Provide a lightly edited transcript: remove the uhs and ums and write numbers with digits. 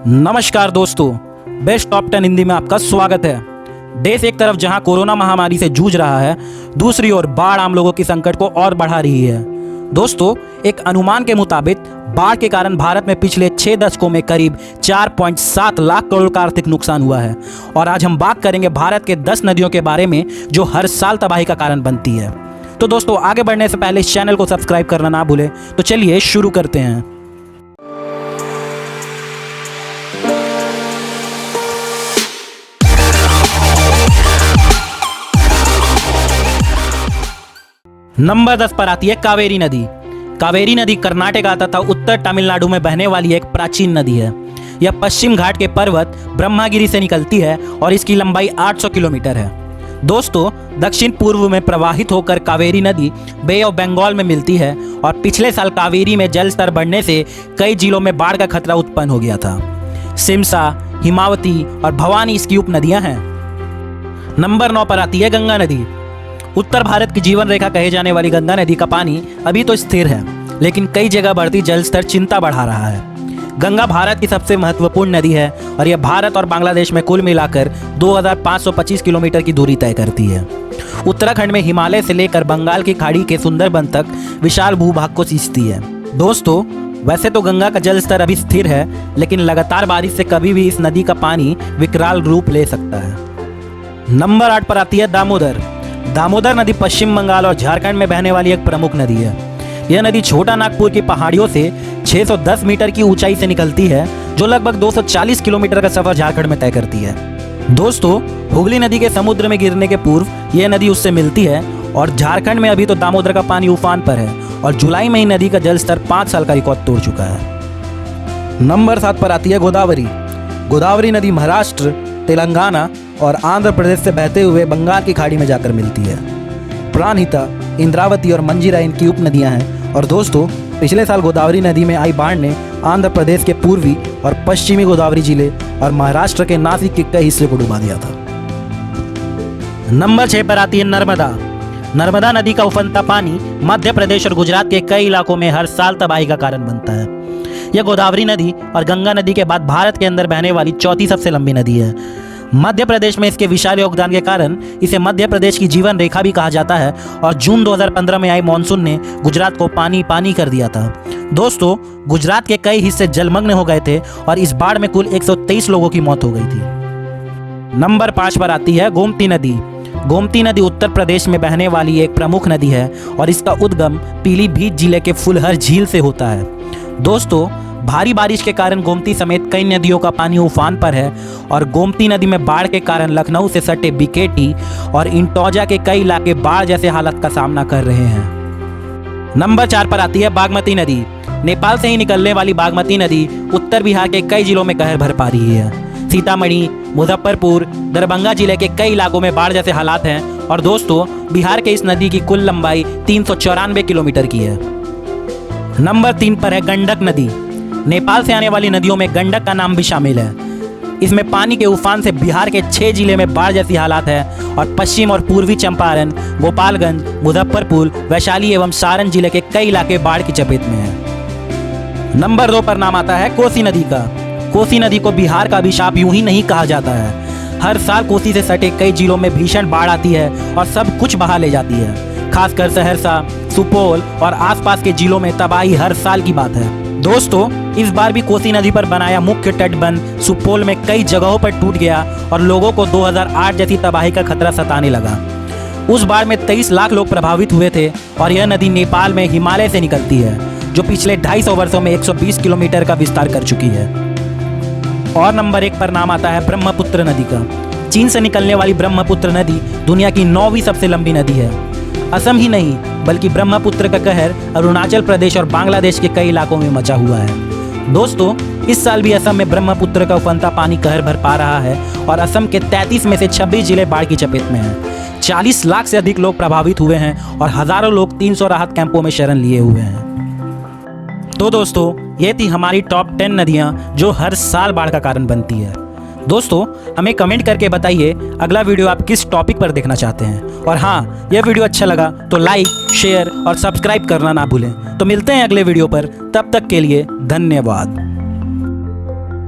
नमस्कार दोस्तों, best top 10 Hindi में आपका स्वागत है। देश एक तरफ जहां कोरोना महामारी से जूझ रहा है, दूसरी ओर बाढ़ आम लोगों की संकट को और बढ़ा रही है। दोस्तों, एक अनुमान के मुताबिक बाढ़ के कारण भारत में पिछले 6 दशकों में करीब 4.7 लाख करोड़ का आर्थिक नुकसान हुआ है। और आज हम बात करेंगे भारत के 10 नदियों के बारे में जो हर साल तबाही का कारण बनती है। तो दोस्तों, आगे बढ़ने से पहले इस चैनल को सब्सक्राइब करना ना भूलें। तो चलिए शुरू करते हैं। नंबर 10 पर आती है कावेरी नदी। कावेरी नदी कर्नाटक तथा उत्तर तमिलनाडु में बहने वाली एक प्राचीन नदी है। यह पश्चिम घाट के पर्वत ब्रह्मागिरी से निकलती है और इसकी लंबाई 800 किलोमीटर है। दोस्तों, दक्षिण पूर्व में प्रवाहित होकर कावेरी नदी बे ऑफ बंगाल में मिलती है और पिछले साल कावेरी में जल स्तर बढ़ने से कई जिलों में बाढ़ का खतरा उत्पन्न हो गया था। सिमसा, हिमावती और भवानी इसकी उपनदियां हैं। नंबर 9 पर आती है गंगा नदी। उत्तर भारत की जीवन रेखा कहे जाने वाली गंगा नदी का पानी अभी तो स्थिर है, लेकिन कई जगह बढ़ती जल स्तर चिंता बढ़ा रहा है। गंगा भारत की सबसे महत्वपूर्ण नदी है और यह भारत और बांग्लादेश में कुल मिलाकर 2525 किलोमीटर की दूरी तय करती है। उत्तराखंड में हिमालय से लेकर बंगाल की खाड़ी के सुंदरबन तक विशाल भूभाग को सींचती है। दोस्तों, वैसे तो गंगा का जल स्तर अभी स्थिर है, लेकिन लगातार बारिश से कभी भी इस नदी का पानी विकराल रूप ले सकता है। नंबर 8 पर आती है दामोदर। दामोदर नदी पश्चिम बंगाल और झारखंड में बहने वाली एक प्रमुख नदी है। यह नदी छोटा नागपुर की पहाड़ियों से 610 मीटर की ऊंचाई से निकलती है, जो लगभग 240 किलोमीटर का सफर झारखंड में तय करती है। दोस्तों, हुगली नदी के समुद्र में गिरने के पूर्व यह नदी उससे मिलती है और झारखंड में अभी तो दामोदर का पानी उफान पर है और जुलाई में ही नदी का जल स्तर 5 साल का रिकॉर्ड तोड़ चुका है। नंबर 7 पर आती है गोदावरी। गोदावरी नदी महाराष्ट्र, तेलंगाना और आंध्र प्रदेश से बहते हुए बंगाल की खाड़ी में जाकर मिलती है। प्राणहिता, इंद्रावती और मंजीरा इनकी उपनदियां हैं। और दोस्तों, पिछले साल गोदावरी नदी में आई बाढ़ ने आंध्र प्रदेश के पूर्वी और पश्चिमी गोदावरी जिले और महाराष्ट्र के नासिक के कई हिस्से को डुबा दिया था। नंबर 6 पर आती है नर्मदा। नर्मदा नदी का उफनता पानी मध्य प्रदेश और गुजरात के कई इलाकों में हर साल तबाही का कारण बनता है। यह गोदावरी नदी और गंगा नदी के बाद भारत के अंदर बहने वाली चौथी सबसे लंबी नदी है। मध्य प्रदेश में इसके विशाल योगदान के कारण इसे मध्य प्रदेश की जीवन रेखा भी कहा जाता है और जून 2015 में आई मानसून ने गुजरात को पानी पानी कर दिया था। दोस्तों, गुजरात के कई हिस्से जलमग्न हो गए थे और इस बाढ़ में कुल 123 लोगों की मौत हो गई थी। नंबर 5 पर आती है गोमती नदी। गोमती नदी उत्तर प्रदेश में बहने वाली एक प्रमुख नदी है और इसका उद्गम पीलीभीत जिले के फुलहर झील से होता है। दोस्तों, भारी बारिश के कारण गोमती समेत कई नदियों का पानी उफान पर है और गोमती नदी में बाढ़ के कारण लखनऊ से सटे बीकेटी और इंटौजा के कई इलाके बाढ़ जैसे हालत का सामना कर रहे हैं। नंबर 4 पर आती है बागमती नदी। नेपाल से ही निकलने वाली बागमती नदी उत्तर बिहार के कई जिलों में कहर भर पा रही है। सीतामढ़ी, मुजफ्फरपुर, दरभंगा जिले के कई इलाकों में बाढ़ जैसे हालात हैं। और दोस्तों, बिहार के इस नदी की कुल लंबाई 394 किलोमीटर की है। नंबर 3 पर है गंडक नदी। नेपाल से आने वाली नदियों में गंडक का नाम भी शामिल है। इसमें पानी के उफान से बिहार के 6 जिले में बाढ़ जैसी हालात है और पश्चिम और पूर्वी चंपारण, गोपालगंज, मुजफ्फरपुर, वैशाली एवं सारण जिले के कई इलाके बाढ़ की चपेट में हैं। नंबर 2 पर नाम आता है कोसी नदी का। कोसी नदी को बिहार का अभिशाप यूं ही नहीं कहा जाता है। हर साल कोसी से सटे कई जिलों में भीषण बाढ़ आती है और सब कुछ बहा ले जाती है। खासकर सहरसा, सुपौल और आसपास के जिलों में तबाही हर साल की बात है। दोस्तों, इस बार भी कोसी नदी पर बनाया मुख्य तटबंध सुपौल में कई जगहों पर टूट गया और लोगों को 2008 जैसी तबाही का खतरा सताने लगा। उस बाढ़ में 23 लाख लोग प्रभावित हुए थे और यह नदी नेपाल में हिमालय से निकलती है, जो पिछले 250 वर्षों में 120 किलोमीटर का विस्तार कर चुकी है। और नंबर 1 पर नाम आता है ब्रह्मपुत्र नदी का। चीन से निकलने वाली ब्रह्मपुत्र नदी दुनिया की 9वीं सबसे लंबी नदी है। असम ही नहीं, बल्कि ब्रह्मपुत्र का कहर अरुणाचल प्रदेश और बांग्लादेश के कई इलाकों में मचा हुआ है। दोस्तों, इस साल भी असम में ब्रह्मपुत्र का उफनता पानी कहर भर पा रहा है और असम के 33 में से 26 जिले बाढ़ की चपेट में हैं। 40 लाख से अधिक लोग प्रभावित हुए हैं और हजारों लोग 300 राहत कैंपों में शरण लिए हुए हैं। तो दोस्तों, ये थी हमारी टॉप 10 नदियाँ जो हर साल बाढ़ का कारण बनती है। दोस्तों, हमें कमेंट करके बताइए अगला वीडियो आप किस टॉपिक पर देखना चाहते हैं। और हाँ, यह वीडियो अच्छा लगा तो लाइक, शेयर और सब्सक्राइब करना ना भूलें। तो मिलते हैं अगले वीडियो पर, तब तक के लिए धन्यवाद।